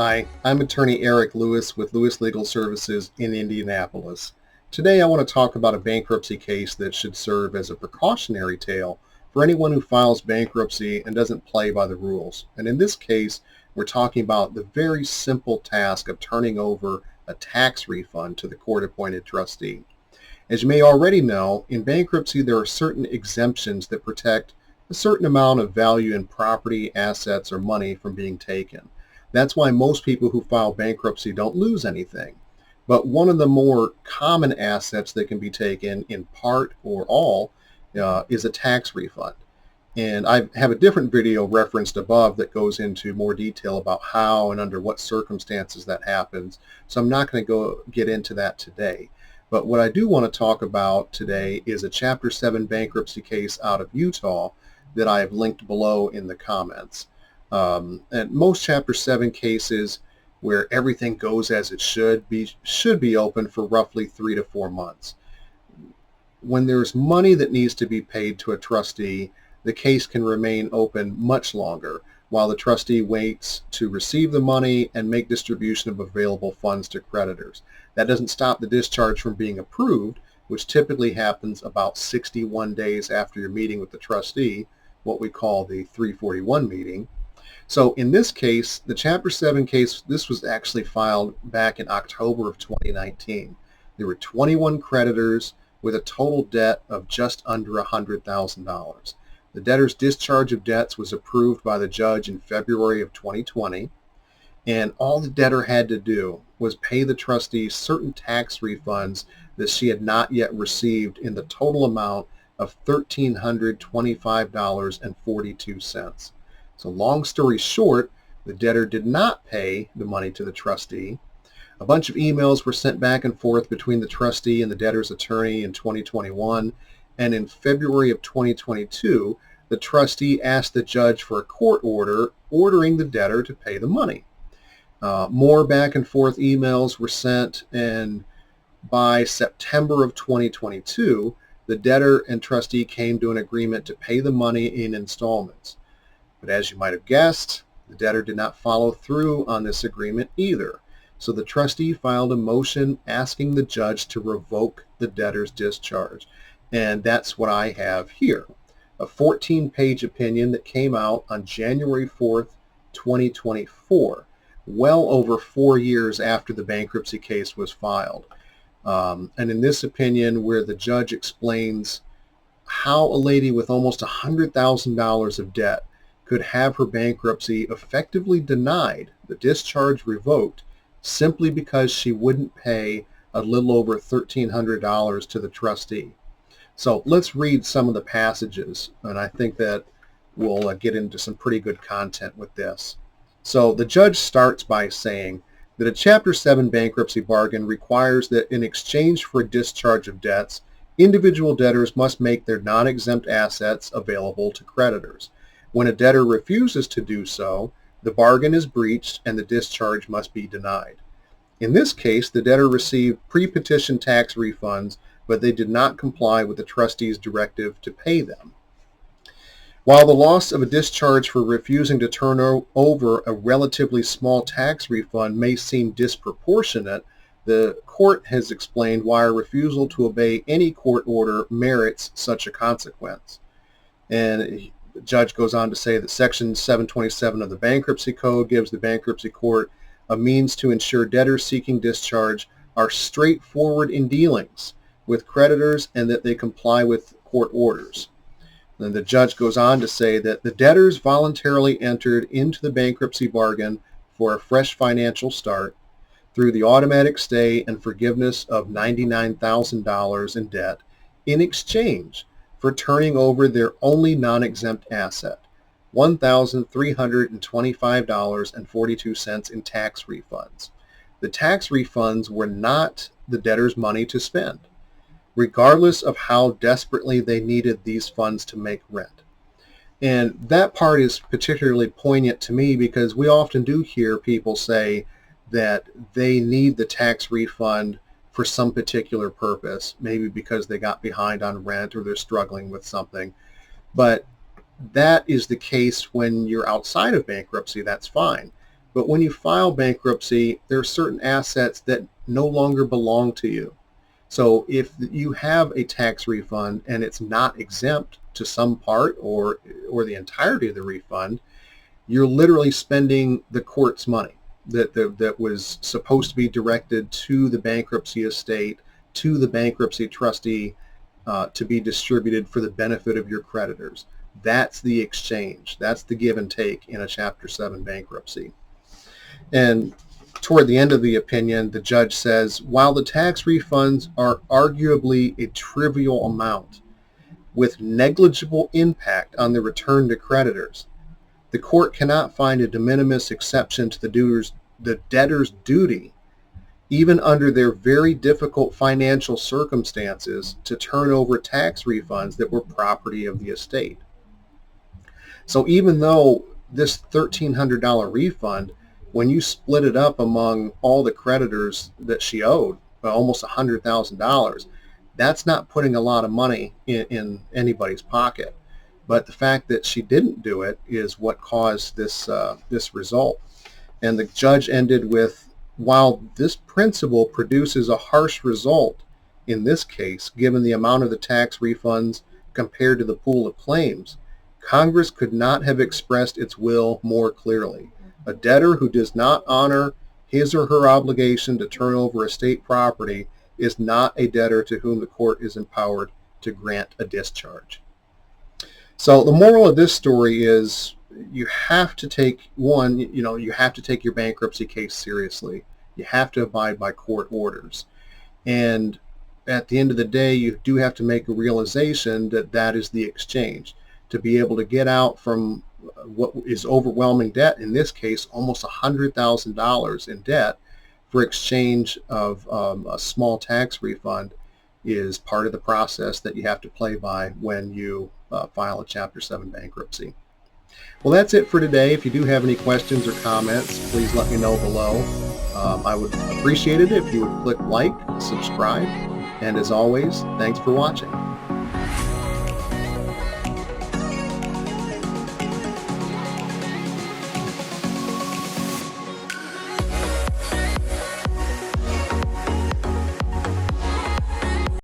Hi, I'm attorney Eric Lewis with Lewis Legal Services in Indianapolis. Today I want to talk about a bankruptcy case that should serve as a precautionary tale for anyone who files bankruptcy and doesn't play by the rules. And in this case, we're talking about the very simple task of turning over a tax refund to the court-appointed trustee. As you may already know, in bankruptcy there are certain exemptions that protect a certain amount of value in property, assets, or money from being taken. That's why most people who file bankruptcy don't lose anything. But one of the more common assets that can be taken in part or all is a tax refund. And I have a different video referenced above that goes into more detail about how and under what circumstances that happens. So I'm not going to get into that today. But what I do want to talk about today is a Chapter 7 bankruptcy case out of Utah that I have linked below in the comments. And most Chapter 7 cases where everything goes as it should be open for roughly 3 to 4 months. When there's money that needs to be paid to a trustee, the case can remain open much longer while the trustee waits to receive the money and make distribution of available funds to creditors. That doesn't stop the discharge from being approved, which typically happens about 61 days after your meeting with the trustee, what we call the 341 meeting. So in this case, the Chapter 7 case, this was actually filed back in October of 2019. There were 21 creditors with a total debt of just under $100,000. The debtor's discharge of debts was approved by the judge in February of 2020, and all the debtor had to do was pay the trustee certain tax refunds that she had not yet received in the total amount of $1,325.42. So long story short, the debtor did not pay the money to the trustee. A bunch of emails were sent back and forth between the trustee and the debtor's attorney in 2021, and in February of 2022, the trustee asked the judge for a court order ordering the debtor to pay the money. More back and forth emails were sent, and by September of 2022, the debtor and trustee came to an agreement to pay the money in installments. But as you might have guessed, the debtor did not follow through on this agreement either. So the trustee filed a motion asking the judge to revoke the debtor's discharge. And that's what I have here. A 14-page opinion that came out on January 4th, 2024, well over 4 years after the bankruptcy case was filed. And in this opinion, where the judge explains how a lady with almost $100,000 of debt could have her bankruptcy effectively denied, the discharge revoked, simply because she wouldn't pay a little over $1,300 to the trustee. So let's read some of the passages, and I think that we'll get into some pretty good content with this. So the judge starts by saying that a Chapter 7 bankruptcy bargain requires that in exchange for a discharge of debts, individual debtors must make their non-exempt assets available to creditors. When a debtor refuses to do so, the bargain is breached and the discharge must be denied. In this case, the debtor received pre-petition tax refunds, but they did not comply with the trustee's directive to pay them. While the loss of a discharge for refusing to turn over a relatively small tax refund may seem disproportionate, the court has explained why a refusal to obey any court order merits such a consequence. And the judge goes on to say that Section 727 of the Bankruptcy Code gives the bankruptcy court a means to ensure debtors seeking discharge are straightforward in dealings with creditors and that they comply with court orders. Then the judge goes on to say that the debtors voluntarily entered into the bankruptcy bargain for a fresh financial start through the automatic stay and forgiveness of $99,000 in debt in exchange for turning over their only non-exempt asset, $1,325.42 in tax refunds. The tax refunds were not the debtor's money to spend, regardless of how desperately they needed these funds to make rent. And that part is particularly poignant to me because we often do hear people say that they need the tax refund for some particular purpose, maybe because they got behind on rent or they're struggling with something. But that is the case when you're outside of bankruptcy, that's fine. But when you file bankruptcy, there are certain assets that no longer belong to you. So if you have a tax refund and it's not exempt to some part or the entirety of the refund, you're literally spending the court's money that was supposed to be directed to the bankruptcy estate, to the bankruptcy trustee, to be distributed for the benefit of your creditors. That's the exchange. That's the give and take in a Chapter 7 bankruptcy. And toward the end of the opinion, the judge says, while the tax refunds are arguably a trivial amount with negligible impact on the return to creditors, the court cannot find a de minimis exception to the debtor's duty, even under their very difficult financial circumstances, to turn over tax refunds that were property of the estate. So even though this $1,300 refund, when you split it up among all the creditors that she owed, almost $100,000, that's not putting a lot of money in anybody's pocket. But the fact that she didn't do it is what caused this result. And the judge ended with, while this principle produces a harsh result in this case, given the amount of the tax refunds compared to the pool of claims, Congress could not have expressed its will more clearly. A debtor who does not honor his or her obligation to turn over estate property is not a debtor to whom the court is empowered to grant a discharge. So the moral of this story is you have to take you have to take your bankruptcy case seriously. You have to abide by court orders. And at the end of the day, you do have to make a realization that that is the exchange. To be able to get out from what is overwhelming debt, in this case, almost $100,000 in debt for exchange of a small tax refund, is part of the process that you have to play by when you file a Chapter 7 bankruptcy. Well, that's it for today. If you do have any questions or comments, please let me know below. I would appreciate it if you would click like, subscribe, and as always, thanks for watching.